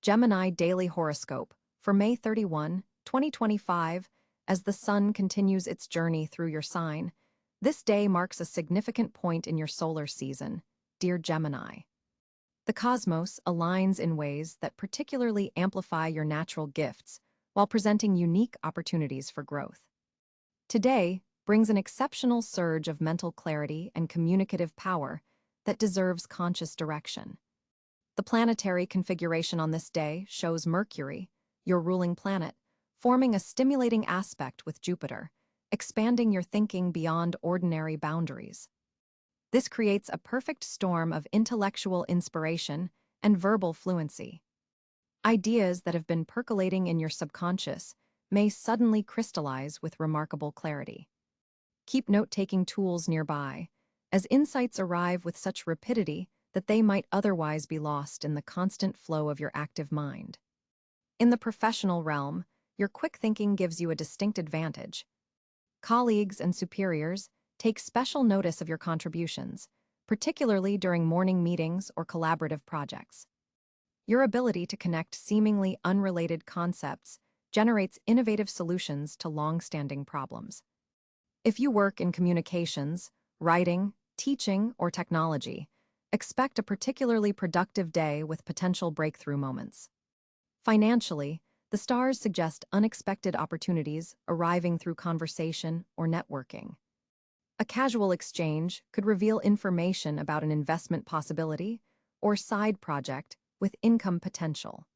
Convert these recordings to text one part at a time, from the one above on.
Gemini Daily Horoscope for May 31, 2025. As the sun continues its journey through your sign, this day marks a significant point in your solar season, dear Gemini. The cosmos aligns in ways that particularly amplify your natural gifts while presenting unique opportunities for growth. Today brings an exceptional surge of mental clarity and communicative power that deserves conscious direction. The planetary configuration on this day shows Mercury, your ruling planet, forming a stimulating aspect with Jupiter, expanding your thinking beyond ordinary boundaries. This creates a perfect storm of intellectual inspiration and verbal fluency. Ideas that have been percolating in your subconscious may suddenly crystallize with remarkable clarity. Keep note-taking tools nearby, as insights arrive with such rapidity that they might otherwise be lost in the constant flow of your active mind. In the professional realm, your quick thinking gives you a distinct advantage. Colleagues and superiors take special notice of your contributions, particularly during morning meetings or collaborative projects. Your ability to connect seemingly unrelated concepts generates innovative solutions to long-standing problems. If you work in communications, writing, teaching, or technology, expect a particularly productive day with potential breakthrough moments. Financially, the stars suggest unexpected opportunities arriving through conversation or networking. A casual exchange could reveal information about an investment possibility or side project with income potential.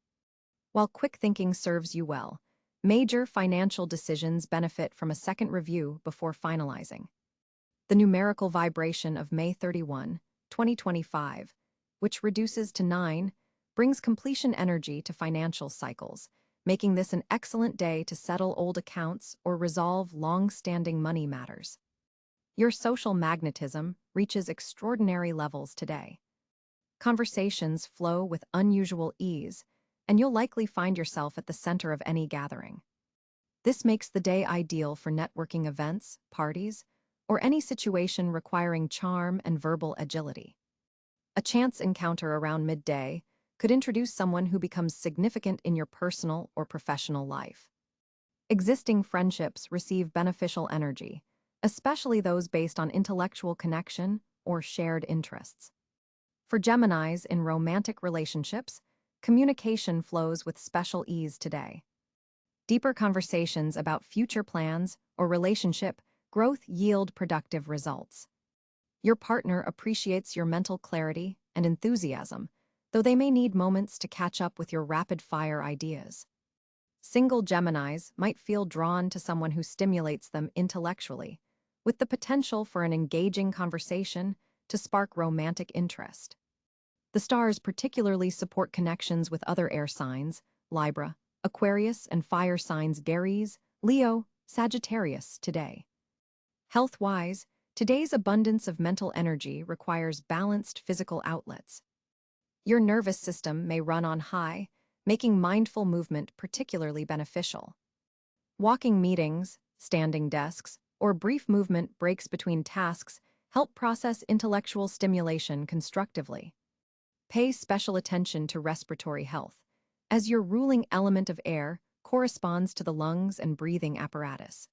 While quick thinking serves you well, major financial decisions benefit from a second review before finalizing. The numerical vibration of May 31, 2025, which reduces to 9, brings completion energy to financial cycles, making this an excellent day to settle old accounts or resolve long-standing money matters. Your social magnetism reaches extraordinary levels today. Conversations flow with unusual ease, and you'll likely find yourself at the center of any gathering. This makes the day ideal for networking events, parties, or any situation requiring charm and verbal agility. A chance encounter around midday could introduce someone who becomes significant in your personal or professional life. Existing friendships receive beneficial energy, especially those based on intellectual connection or shared interests. For Geminis in romantic relationships, communication flows with special ease today. Deeper conversations about future plans or relationship growth yield productive results. Your partner appreciates your mental clarity and enthusiasm, though they may need moments to catch up with your rapid-fire ideas. Single Geminis might feel drawn to someone who stimulates them intellectually, with the potential for an engaging conversation to spark romantic interest. The stars particularly support connections with other air signs, Libra, Aquarius, and fire signs Aries, Leo, Sagittarius today. Health-wise, today's abundance of mental energy requires balanced physical outlets. Your nervous system may run on high, making mindful movement particularly beneficial. Walking meetings, standing desks, or brief movement breaks between tasks help process intellectual stimulation constructively. Pay special attention to respiratory health, as your ruling element of air corresponds to the lungs and breathing apparatus.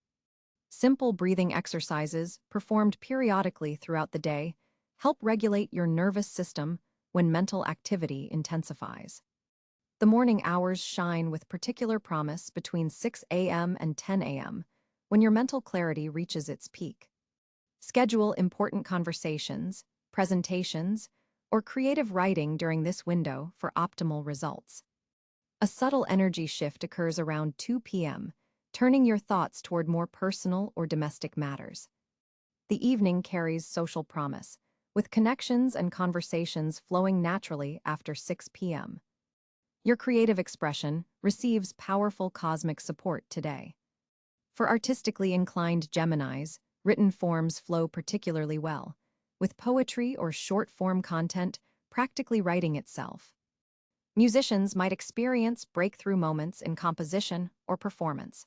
Simple breathing exercises, performed periodically throughout the day, help regulate your nervous system when mental activity intensifies. The morning hours shine with particular promise between 6 a.m. and 10 a.m., when your mental clarity reaches its peak. Schedule important conversations, presentations, or creative writing during this window for optimal results. A subtle energy shift occurs around 2 p.m., turning your thoughts toward more personal or domestic matters. The evening carries social promise, with connections and conversations flowing naturally after 6 p.m. Your creative expression receives powerful cosmic support today. For artistically inclined Geminis, written forms flow particularly well, with poetry or short-form content practically writing itself. Musicians might experience breakthrough moments in composition or performance.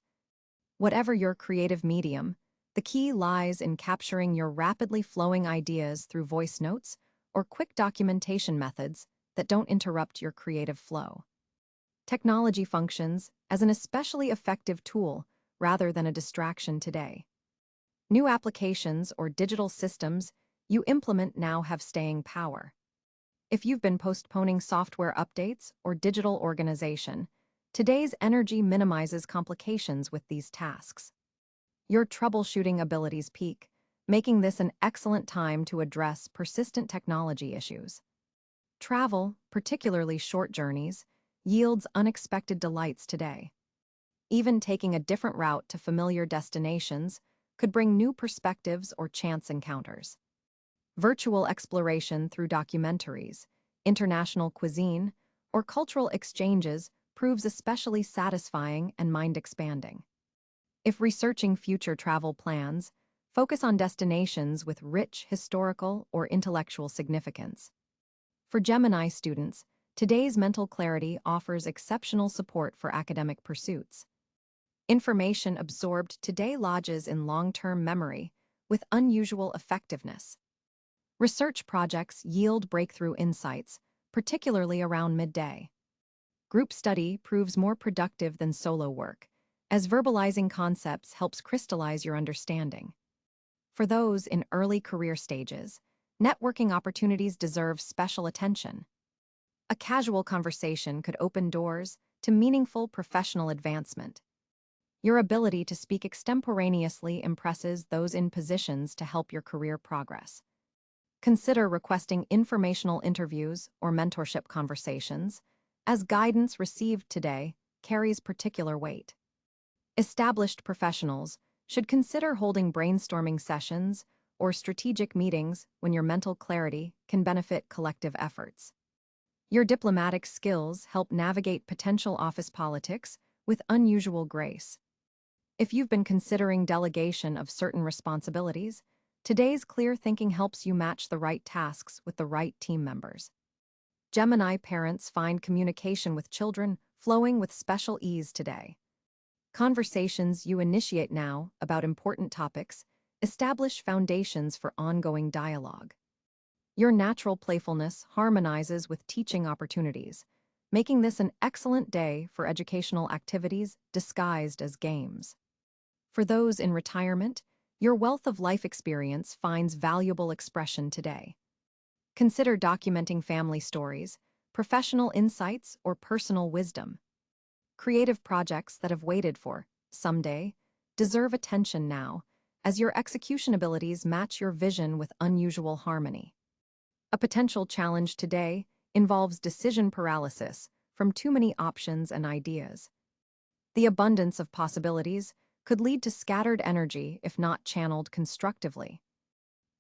Whatever your creative medium, the key lies in capturing your rapidly flowing ideas through voice notes or quick documentation methods that don't interrupt your creative flow. Technology functions as an especially effective tool rather than a distraction today. New applications or digital systems you implement now have staying power. If you've been postponing software updates or digital organization, today's energy minimizes complications with these tasks. Your troubleshooting abilities peak, making this an excellent time to address persistent technology issues. Travel, particularly short journeys, yields unexpected delights today. Even taking a different route to familiar destinations could bring new perspectives or chance encounters. Virtual exploration through documentaries, international cuisine, or cultural exchanges proves especially satisfying and mind-expanding. If researching future travel plans, focus on destinations with rich historical or intellectual significance. For Gemini students, today's mental clarity offers exceptional support for academic pursuits. Information absorbed today lodges in long-term memory with unusual effectiveness. Research projects yield breakthrough insights, particularly around midday. Group study proves more productive than solo work, as verbalizing concepts helps crystallize your understanding. For those in early career stages, networking opportunities deserve special attention. A casual conversation could open doors to meaningful professional advancement. Your ability to speak extemporaneously impresses those in positions to help your career progress. Consider requesting informational interviews or mentorship conversations, as guidance received today carries particular weight. Established professionals should consider holding brainstorming sessions or strategic meetings when your mental clarity can benefit collective efforts. Your diplomatic skills help navigate potential office politics with unusual grace. If you've been considering delegation of certain responsibilities, today's clear thinking helps you match the right tasks with the right team members. Gemini parents find communication with children flowing with special ease today. Conversations you initiate now about important topics establish foundations for ongoing dialogue. Your natural playfulness harmonizes with teaching opportunities, making this an excellent day for educational activities disguised as games. For those in retirement, your wealth of life experience finds valuable expression today. Consider documenting family stories, professional insights, or personal wisdom. Creative projects that have waited for someday deserve attention now, as your execution abilities match your vision with unusual harmony. A potential challenge today involves decision paralysis from too many options and ideas. The abundance of possibilities could lead to scattered energy if not channeled constructively.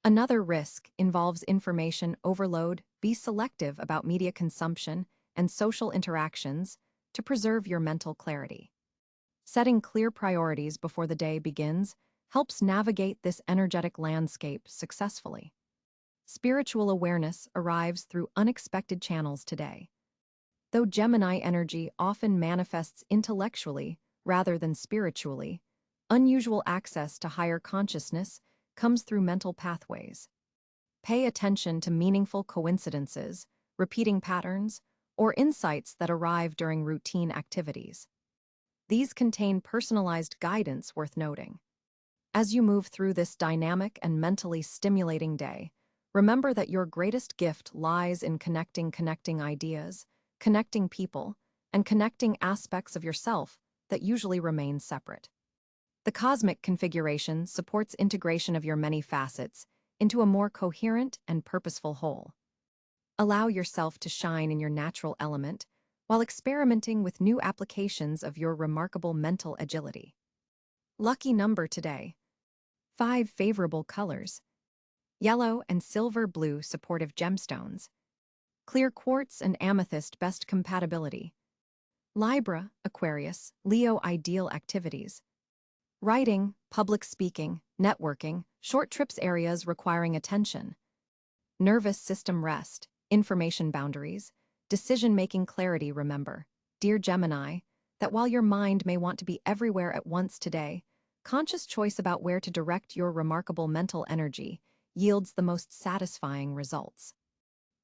Another risk involves information overload. Be selective about media consumption and social interactions to preserve your mental clarity. Setting clear priorities before the day begins helps navigate this energetic landscape successfully. Spiritual awareness arrives through unexpected channels today. Though Gemini energy often manifests intellectually rather than spiritually, unusual access to higher consciousness comes through mental pathways. Pay attention to meaningful coincidences, repeating patterns, or insights that arrive during routine activities. These contain personalized guidance worth noting. As you move through this dynamic and mentally stimulating day, remember that your greatest gift lies in connecting ideas, connecting people, and connecting aspects of yourself that usually remain separate. The cosmic configuration supports integration of your many facets into a more coherent and purposeful whole. Allow yourself to shine in your natural element while experimenting with new applications of your remarkable mental agility. Lucky number today. 5 favorable colors. Yellow and silver blue supportive gemstones. Clear quartz and amethyst best compatibility. Libra, Aquarius, Leo ideal activities. Writing, public speaking, networking, short trips areas requiring attention. Nervous system rest, information boundaries, decision-making clarity. Remember, dear Gemini, that while your mind may want to be everywhere at once today, conscious choice about where to direct your remarkable mental energy yields the most satisfying results.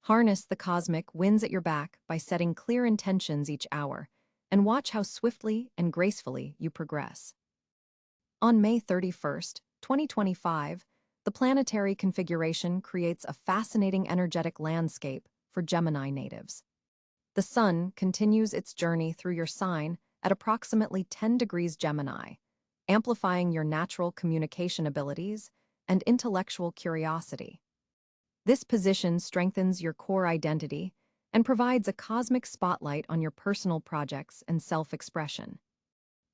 Harness the cosmic winds at your back by setting clear intentions each hour, and watch how swiftly and gracefully you progress. On May 31st, 2025, the planetary configuration creates a fascinating energetic landscape for Gemini natives. The Sun continues its journey through your sign at approximately 10 degrees Gemini, amplifying your natural communication abilities and intellectual curiosity. This position strengthens your core identity and provides a cosmic spotlight on your personal projects and self-expression.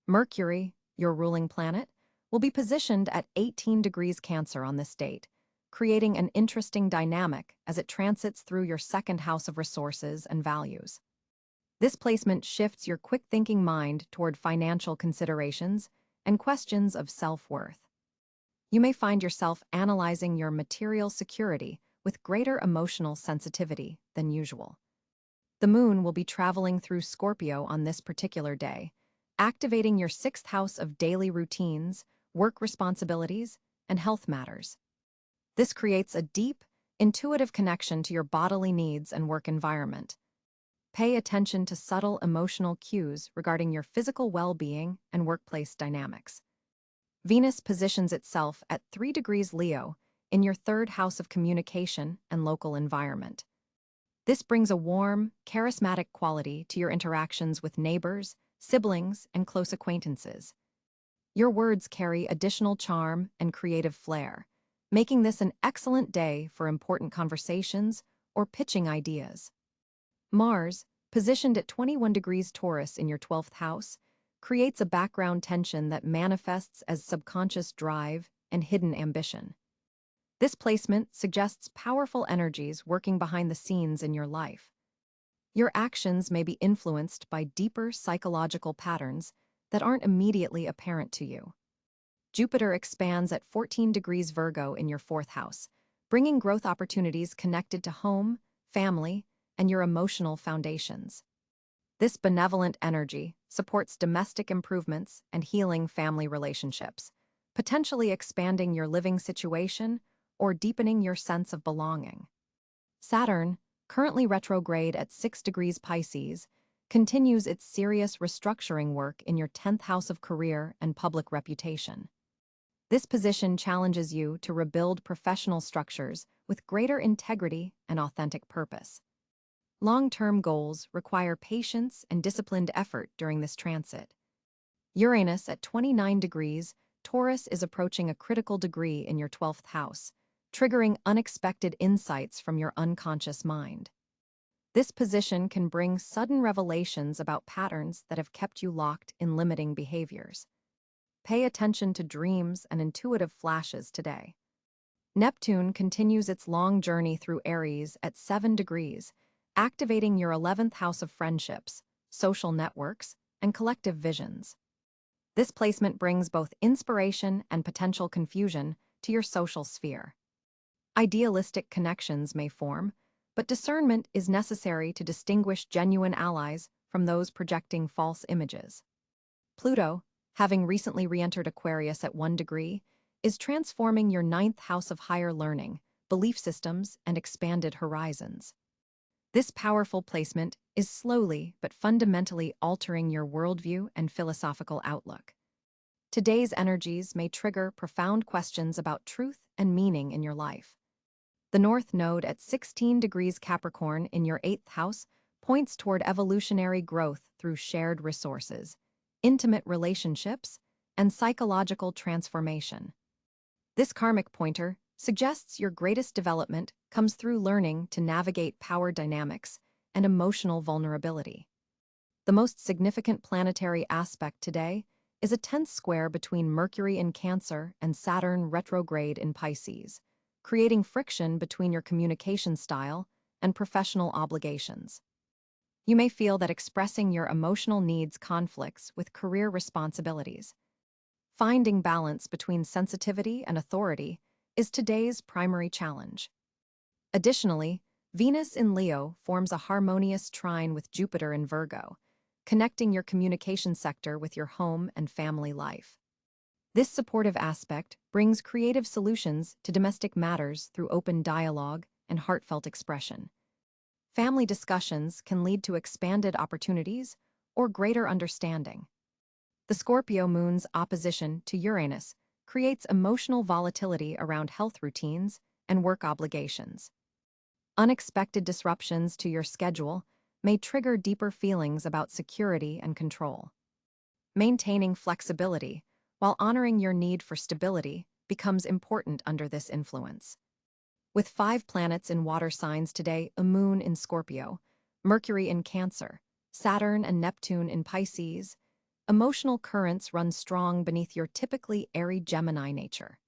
Mercury, your ruling planet, will be positioned at 18 degrees Cancer on this date, creating an interesting dynamic as it transits through your second house of resources and values. This placement shifts your quick-thinking mind toward financial considerations and questions of self-worth. You may find yourself analyzing your material security with greater emotional sensitivity than usual. The moon will be traveling through Scorpio on this particular day, activating your sixth house of daily routines, work responsibilities, and health matters. This creates a deep, intuitive connection to your bodily needs and work environment. Pay attention to subtle emotional cues regarding your physical well-being and workplace dynamics. Venus positions itself at 3 degrees Leo in your third house of communication and local environment. This brings a warm, charismatic quality to your interactions with neighbors, siblings, and close acquaintances. Your words carry additional charm and creative flair, making this an excellent day for important conversations or pitching ideas. Mars, positioned at 21 degrees Taurus in your 12th house, creates a background tension that manifests as subconscious drive and hidden ambition. This placement suggests powerful energies working behind the scenes in your life. Your actions may be influenced by deeper psychological patterns that aren't immediately apparent to you. Jupiter expands at 14 degrees Virgo in your 4th house, bringing growth opportunities connected to home, family, and your emotional foundations. This benevolent energy supports domestic improvements and healing family relationships, potentially expanding your living situation or deepening your sense of belonging. Saturn, currently retrograde at 6 degrees Pisces, continues its serious restructuring work in your 10th house of career and public reputation. This position challenges you to rebuild professional structures with greater integrity and authentic purpose. Long-term goals require patience and disciplined effort during this transit. Uranus at 29 degrees, Taurus is approaching a critical degree in your 12th house, triggering unexpected insights from your unconscious mind. This position can bring sudden revelations about patterns that have kept you locked in limiting behaviors. Pay attention to dreams and intuitive flashes today. Neptune continues its long journey through Aries at 7 degrees, activating your 11th house of friendships, social networks, and collective visions. This placement brings both inspiration and potential confusion to your social sphere. Idealistic connections may form, but discernment is necessary to distinguish genuine allies from those projecting false images. Pluto, having recently re-entered Aquarius at 1 degree, is transforming your 9th house of higher learning, belief systems, and expanded horizons. This powerful placement is slowly but fundamentally altering your worldview and philosophical outlook. Today's energies may trigger profound questions about truth and meaning in your life. The North Node at 16 degrees Capricorn in your 8th house points toward evolutionary growth through shared resources, intimate relationships, and psychological transformation. This karmic pointer suggests your greatest development comes through learning to navigate power dynamics and emotional vulnerability. The most significant planetary aspect today is a tense square between Mercury in Cancer and Saturn retrograde in Pisces, creating friction between your communication style and professional obligations. You may feel that expressing your emotional needs conflicts with career responsibilities. Finding balance between sensitivity and authority is today's primary challenge. Additionally, Venus in Leo forms a harmonious trine with Jupiter in Virgo, connecting your communication sector with your home and family life. This supportive aspect brings creative solutions to domestic matters through open dialogue and heartfelt expression. Family discussions can lead to expanded opportunities or greater understanding. The Scorpio moon's opposition to Uranus creates emotional volatility around health routines and work obligations. Unexpected disruptions to your schedule may trigger deeper feelings about security and control. Maintaining flexibility while honoring your need for stability becomes important under this influence. With 5 planets in water signs today, a moon in Scorpio, Mercury in Cáncer, Saturn and Neptune in Pisces, emotional currents run strong beneath your typically airy Gemini nature.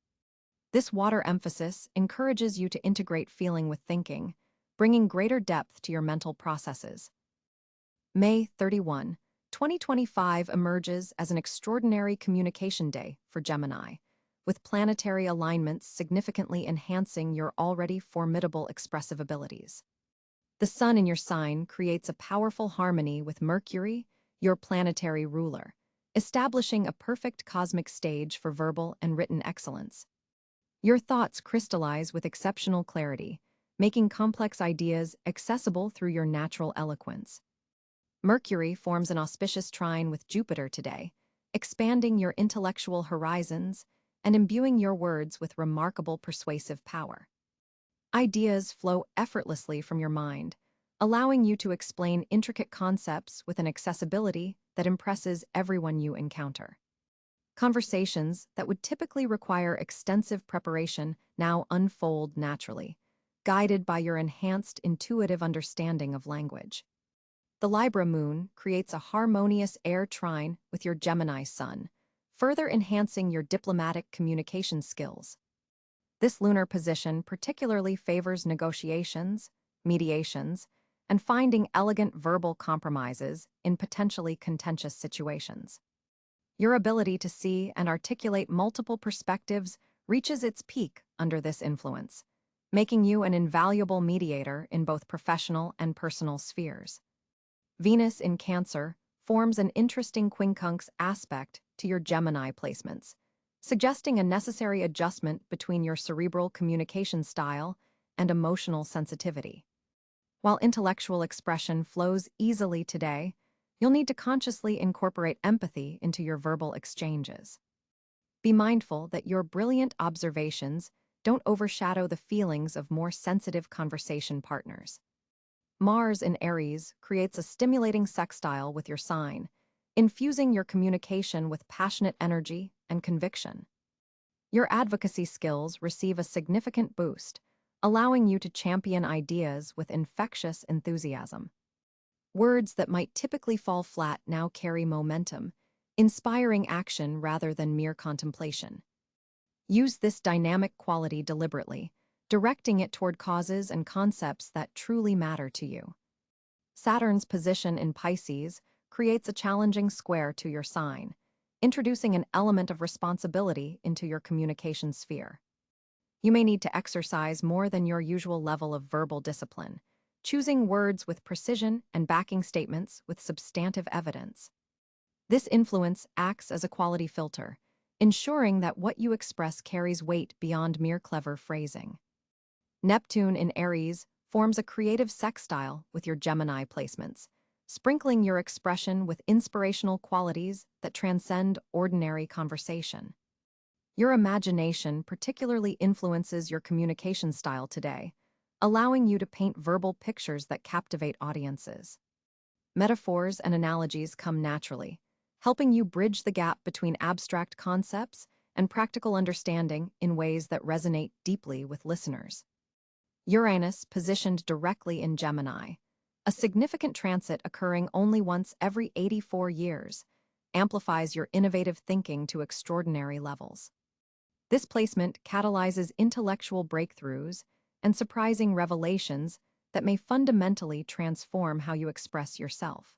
This water emphasis encourages you to integrate feeling with thinking, bringing greater depth to your mental processes. May 31, 2025 emerges as an extraordinary communication day for Gemini, with planetary alignments significantly enhancing your already formidable expressive abilities. The sun in your sign creates a powerful harmony with Mercury, your planetary ruler, establishing a perfect cosmic stage for verbal and written excellence. Your thoughts crystallize with exceptional clarity, making complex ideas accessible through your natural eloquence. Mercury forms an auspicious trine with Jupiter today, expanding your intellectual horizons and imbuing your words with remarkable persuasive power. Ideas flow effortlessly from your mind, allowing you to explain intricate concepts with an accessibility that impresses everyone you encounter. Conversations that would typically require extensive preparation now unfold naturally, guided by your enhanced intuitive understanding of language. The Libra moon creates a harmonious air trine with your Gemini sun, further enhancing your diplomatic communication skills. This lunar position particularly favors negotiations, mediations, and finding elegant verbal compromises in potentially contentious situations. Your ability to see and articulate multiple perspectives reaches its peak under this influence, making you an invaluable mediator in both professional and personal spheres. Venus in Cáncer forms an interesting quincunx aspect to your Gemini placements, suggesting a necessary adjustment between your cerebral communication style and emotional sensitivity. While intellectual expression flows easily today, you'll need to consciously incorporate empathy into your verbal exchanges. Be mindful that your brilliant observations don't overshadow the feelings of more sensitive conversation partners. Mars in Aries creates a stimulating sextile with your sign, infusing your communication with passionate energy and conviction. Your advocacy skills receive a significant boost, allowing you to champion ideas with infectious enthusiasm. Words that might typically fall flat now carry momentum, inspiring action rather than mere contemplation. Use this dynamic quality deliberately, directing it toward causes and concepts that truly matter to you. Saturn's position in Pisces creates a challenging square to your sign, introducing an element of responsibility into your communication sphere. You may need to exercise more than your usual level of verbal discipline, choosing words with precision and backing statements with substantive evidence. This influence acts as a quality filter, ensuring that what you express carries weight beyond mere clever phrasing. Neptune in Aries forms a creative sextile with your Gemini placements, sprinkling your expression with inspirational qualities that transcend ordinary conversation. Your imagination particularly influences your communication style today, allowing you to paint verbal pictures that captivate audiences. Metaphors and analogies come naturally, helping you bridge the gap between abstract concepts and practical understanding in ways that resonate deeply with listeners. Uranus, positioned directly in Gemini, a significant transit occurring only once every 84 years, amplifies your innovative thinking to extraordinary levels. This placement catalyzes intellectual breakthroughs and surprising revelations that may fundamentally transform how you express yourself.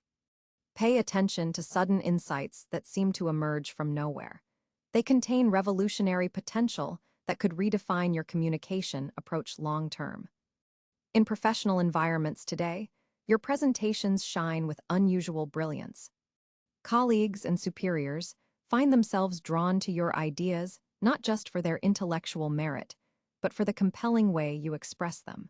Pay attention to sudden insights that seem to emerge from nowhere. They contain revolutionary potential that could redefine your communication approach long-term. In professional environments today, your presentations shine with unusual brilliance. Colleagues and superiors find themselves drawn to your ideas not just for their intellectual merit, but for the compelling way you express them.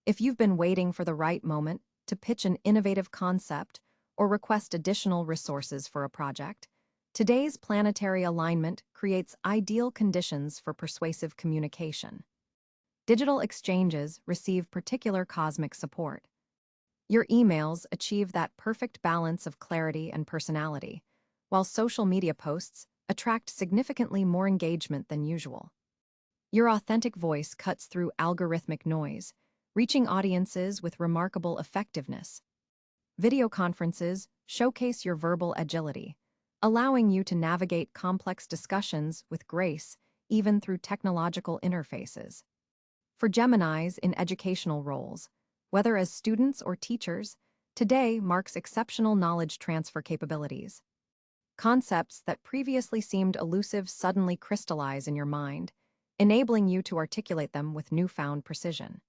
If you've been waiting for the right moment to pitch an innovative concept or request additional resources for a project, today's planetary alignment creates ideal conditions for persuasive communication. Digital exchanges receive particular cosmic support. Your emails achieve that perfect balance of clarity and personality, while social media posts attract significantly more engagement than usual. Your authentic voice cuts through algorithmic noise, reaching audiences with remarkable effectiveness. Video conferences showcase your verbal agility, allowing you to navigate complex discussions with grace, even through technological interfaces. For Geminis in educational roles, whether as students or teachers, today marks exceptional knowledge transfer capabilities. Concepts that previously seemed elusive suddenly crystallize in your mind, enabling you to articulate them with newfound precision.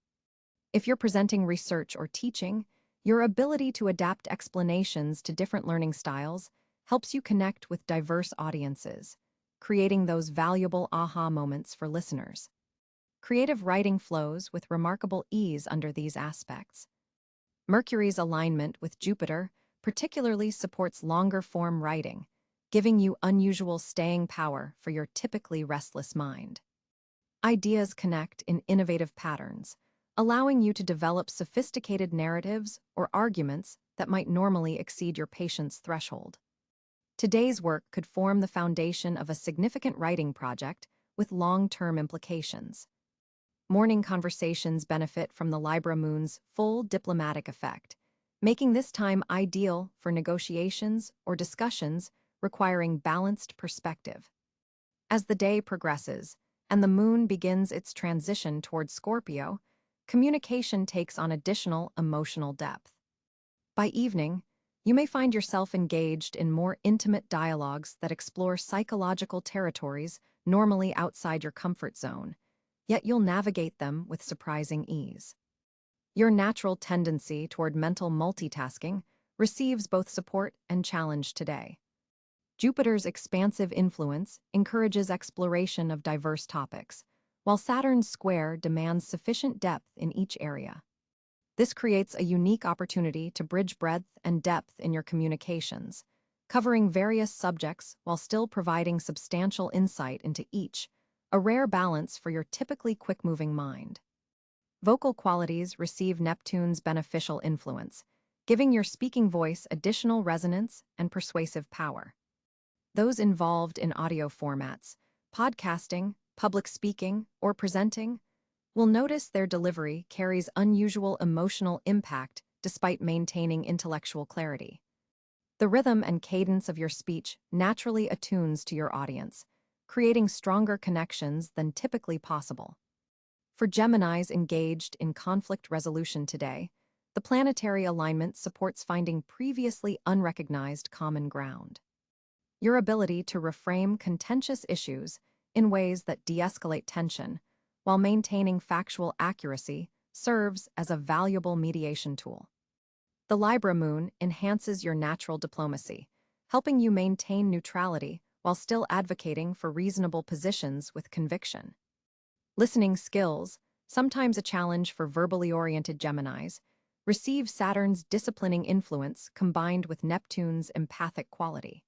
If you're presenting research or teaching, your ability to adapt explanations to different learning styles helps you connect with diverse audiences, creating those valuable aha moments for listeners. Creative writing flows with remarkable ease under these aspects. Mercury's alignment with Jupiter particularly supports longer-form writing, giving you unusual staying power for your typically restless mind. Ideas connect in innovative patterns, allowing you to develop sophisticated narratives or arguments that might normally exceed your patience threshold. Today's work could form the foundation of a significant writing project with long-term implications. Morning conversations benefit from the Libra moon's full diplomatic effect, making this time ideal for negotiations or discussions requiring balanced perspective. As the day progresses and the moon begins its transition toward Scorpio, communication takes on additional emotional depth. By evening, you may find yourself engaged in more intimate dialogues that explore psychological territories normally outside your comfort zone, yet you'll navigate them with surprising ease. Your natural tendency toward mental multitasking receives both support and challenge today. Jupiter's expansive influence encourages exploration of diverse topics, while Saturn's square demands sufficient depth in each area. This creates a unique opportunity to bridge breadth and depth in your communications, covering various subjects while still providing substantial insight into each, a rare balance for your typically quick-moving mind. Vocal qualities receive Neptune's beneficial influence, giving your speaking voice additional resonance and persuasive power. Those involved in audio formats, podcasting, public speaking, or presenting will notice their delivery carries unusual emotional impact despite maintaining intellectual clarity. The rhythm and cadence of your speech naturally attunes to your audience, creating stronger connections than typically possible. For Geminis engaged in conflict resolution today, the planetary alignment supports finding previously unrecognized common ground. Your ability to reframe contentious issues in ways that de-escalate tension while maintaining factual accuracy serves as a valuable mediation tool. The Libra moon enhances your natural diplomacy, helping you maintain neutrality while still advocating for reasonable positions with conviction. Listening skills, sometimes a challenge for verbally oriented Geminis, receive Saturn's disciplining influence combined with Neptune's empathic quality.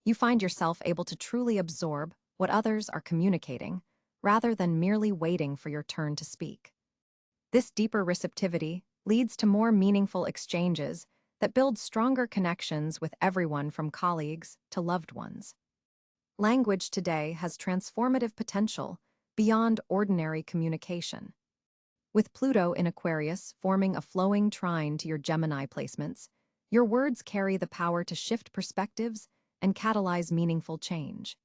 You find yourself able to truly absorb what others are communicating, rather than merely waiting for your turn to speak. This deeper receptivity leads to more meaningful exchanges that build stronger connections with everyone from colleagues to loved ones. Language today has transformative potential beyond ordinary communication. With Pluto in Aquarius forming a flowing trine to your Gemini placements, your words carry the power to shift perspectives and catalyze meaningful change.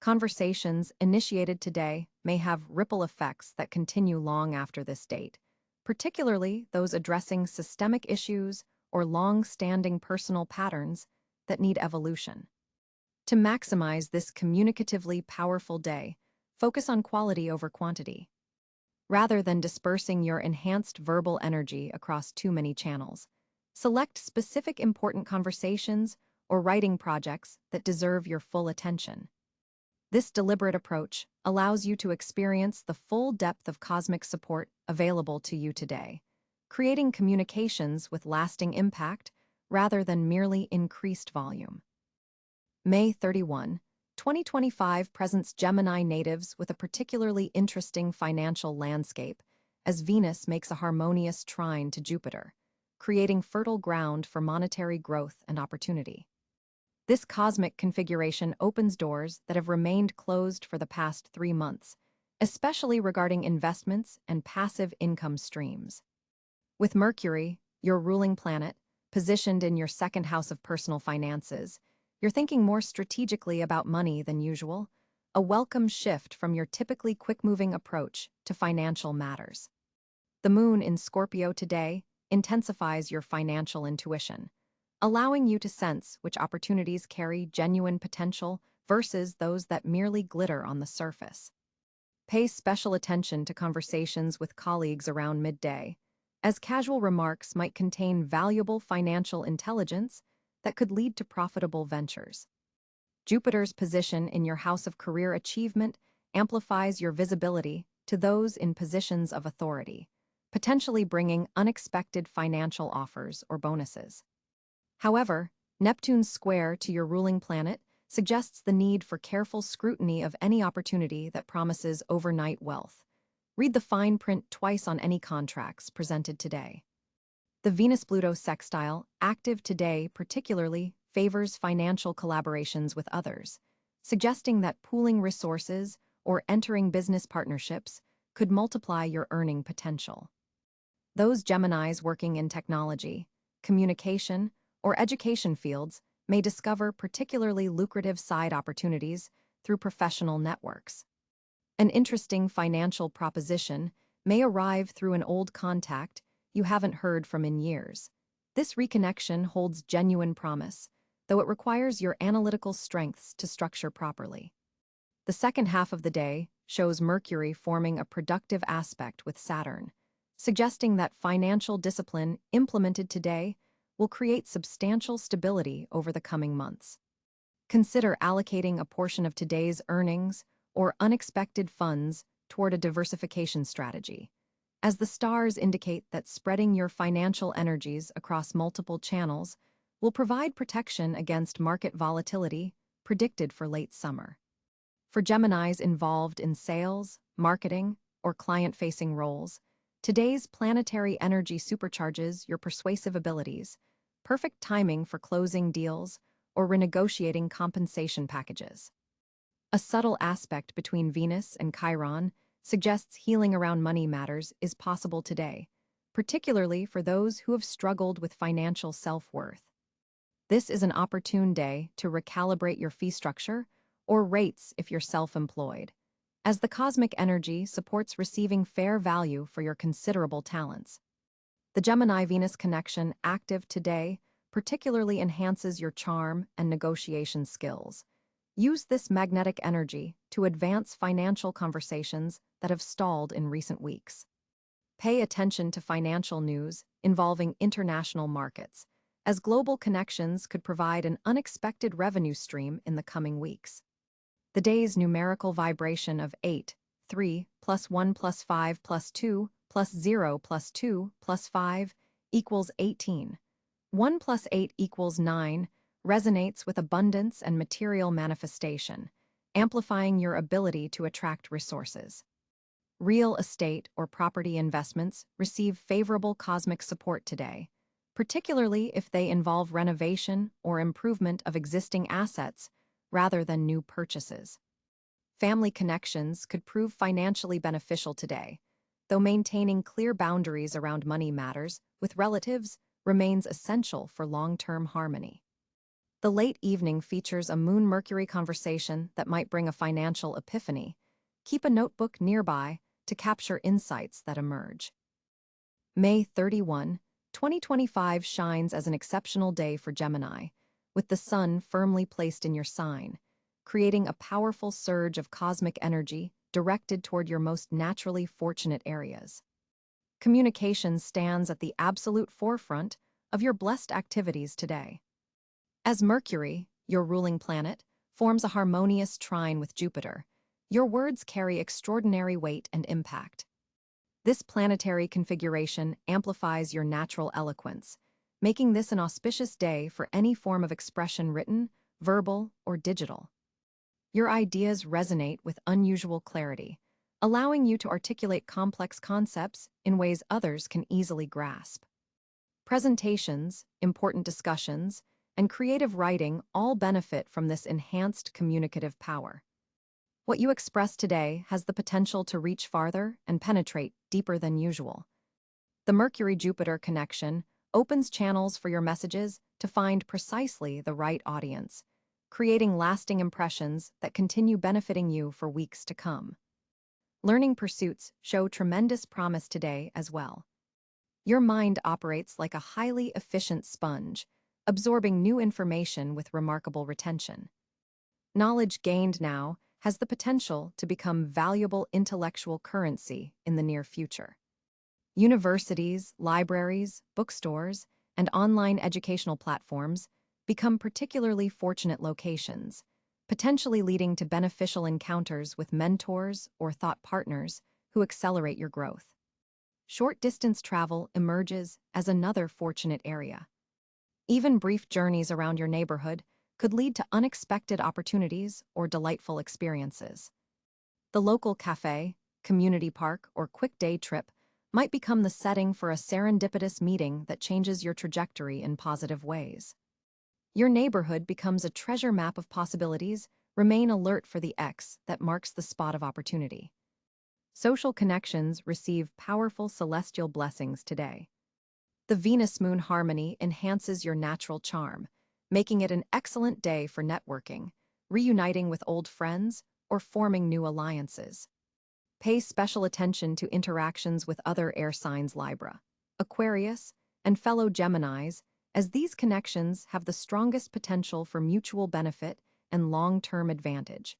Conversations initiated today may have ripple effects that continue long after this date, particularly those addressing systemic issues or long-standing personal patterns that need evolution. To maximize this communicatively powerful day, focus on quality over quantity. Rather than dispersing your enhanced verbal energy across too many channels, select specific important conversations or writing projects that deserve your full attention. This deliberate approach allows you to experience the full depth of cosmic support available to you today, creating communications with lasting impact rather than merely increased volume. May 31, 2025 presents Gemini natives with a particularly interesting financial landscape as Venus makes a harmonious trine to Jupiter, creating fertile ground for monetary growth and opportunity. This cosmic configuration opens doors that have remained closed for the past 3 months, especially regarding investments and passive income streams. With Mercury, your ruling planet, positioned in your second house of personal finances, you're thinking more strategically about money than usual, a welcome shift from your typically quick-moving approach to financial matters. The moon in Scorpio today intensifies your financial intuition, allowing you to sense which opportunities carry genuine potential versus those that merely glitter on the surface. Pay special attention to conversations with colleagues around midday, as casual remarks might contain valuable financial intelligence that could lead to profitable ventures. Jupiter's position in your house of career achievement amplifies your visibility to those in positions of authority, potentially bringing unexpected financial offers or bonuses. However, Neptune's square to your ruling planet suggests the need for careful scrutiny of any opportunity that promises overnight wealth. Read the fine print twice on any contracts presented today. The Venus-Pluto sextile, active today, particularly favors financial collaborations with others, suggesting that pooling resources or entering business partnerships could multiply your earning potential. Those Geminis working in technology, communication, or education fields may discover particularly lucrative side opportunities through professional networks. An interesting financial proposition may arrive through an old contact you haven't heard from in years. This reconnection holds genuine promise, though it requires your analytical strengths to structure properly. The second half of the day shows Mercury forming a productive aspect with Saturn, suggesting that financial discipline implemented today will create substantial stability over the coming months. Consider allocating a portion of today's earnings or unexpected funds toward a diversification strategy, as the stars indicate that spreading your financial energies across multiple channels will provide protection against market volatility predicted for late summer. For Geminis involved in sales, marketing, or client-facing roles, today's planetary energy supercharges your persuasive abilities, perfect timing for closing deals or renegotiating compensation packages. A subtle aspect between Venus and Chiron suggests healing around money matters is possible today, particularly for those who have struggled with financial self-worth. This is an opportune day to recalibrate your fee structure or rates if you're self-employed, as the cosmic energy supports receiving fair value for your considerable talents. The Gemini-Venus connection active today particularly enhances your charm and negotiation skills. Use this magnetic energy to advance financial conversations that have stalled in recent weeks. Pay attention to financial news involving international markets, as global connections could provide an unexpected revenue stream in the coming weeks. The day's numerical vibration of 8, 3, plus 1 plus 5 plus 2 plus 0 plus 2 plus 5 equals 18. 1 plus 8 equals 9 resonates with abundance and material manifestation, amplifying your ability to attract resources. Real estate or property investments receive favorable cosmic support today, particularly if they involve renovation or improvement of existing assets rather than new purchases. Family connections could prove financially beneficial today, though maintaining clear boundaries around money matters with relatives remains essential for long-term harmony. The late evening features a Moon-Mercury conversation that might bring a financial epiphany. Keep a notebook nearby to capture insights that emerge. May 31, 2025 shines as an exceptional day for Gemini, with the sun firmly placed in your sign, creating a powerful surge of cosmic energy directed toward your most naturally fortunate areas. Communication stands at the absolute forefront of your blessed activities today. As Mercury, your ruling planet, forms a harmonious trine with Jupiter, your words carry extraordinary weight and impact. This planetary configuration amplifies your natural eloquence, making this an auspicious day for any form of expression written, verbal, or digital. Your ideas resonate with unusual clarity, allowing you to articulate complex concepts in ways others can easily grasp. Presentations, important discussions, and creative writing all benefit from this enhanced communicative power. What you express today has the potential to reach farther and penetrate deeper than usual. The Mercury-Jupiter connection opens channels for your messages to find precisely the right audience, creating lasting impressions that continue benefiting you for weeks to come. Learning pursuits show tremendous promise today as well. Your mind operates like a highly efficient sponge, absorbing new information with remarkable retention. Knowledge gained now has the potential to become valuable intellectual currency in the near future. Universities, libraries, bookstores, and online educational platforms become particularly fortunate locations, potentially leading to beneficial encounters with mentors or thought partners who accelerate your growth. Short-distance travel emerges as another fortunate area. Even brief journeys around your neighborhood could lead to unexpected opportunities or delightful experiences. The local cafe, community park, or quick day trip might become the setting for a serendipitous meeting that changes your trajectory in positive ways. Your neighborhood becomes a treasure map of possibilities. Remain alert for the X that marks the spot of opportunity. Social connections receive powerful celestial blessings today. The Venus-Moon harmony enhances your natural charm, making it an excellent day for networking, reuniting with old friends, or forming new alliances. Pay special attention to interactions with other air signs Libra, Aquarius, and fellow Geminis, as these connections have the strongest potential for mutual benefit and long-term advantage.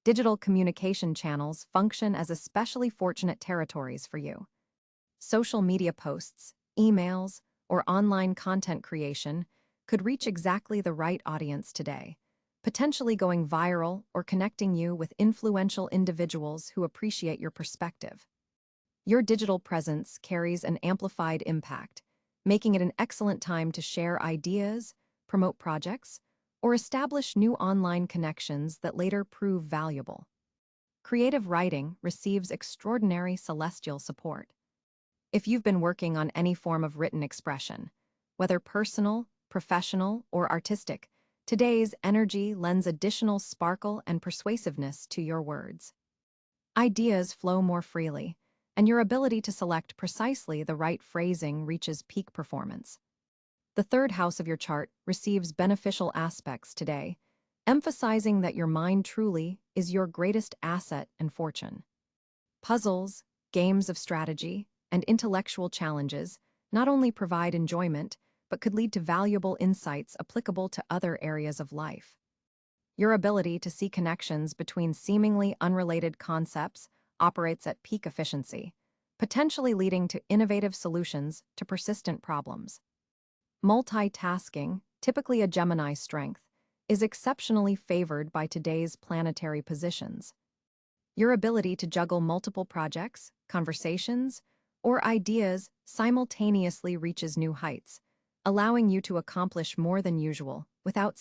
Digital communication channels function as especially fortunate territories for you. Social media posts, emails, or online content creation could reach exactly the right audience today, potentially going viral or connecting you with influential individuals who appreciate your perspective. Your digital presence carries an amplified impact, making it an excellent time to share ideas, promote projects, or establish new online connections that later prove valuable. Creative writing receives extraordinary celestial support. If you've been working on any form of written expression, whether personal, professional, or artistic, today's energy lends additional sparkle and persuasiveness to your words. Ideas flow more freely, and your ability to select precisely the right phrasing reaches peak performance. The third house of your chart receives beneficial aspects today, emphasizing that your mind truly is your greatest asset and fortune. Puzzles, games of strategy, and intellectual challenges not only provide enjoyment, but could lead to valuable insights applicable to other areas of life. Your ability to see connections between seemingly unrelated concepts operates at peak efficiency, potentially leading to innovative solutions to persistent problems. Multitasking, typically a Gemini strength, is exceptionally favored by today's planetary positions. Your ability to juggle multiple projects, conversations, or ideas simultaneously reaches new heights, allowing you to accomplish more than usual without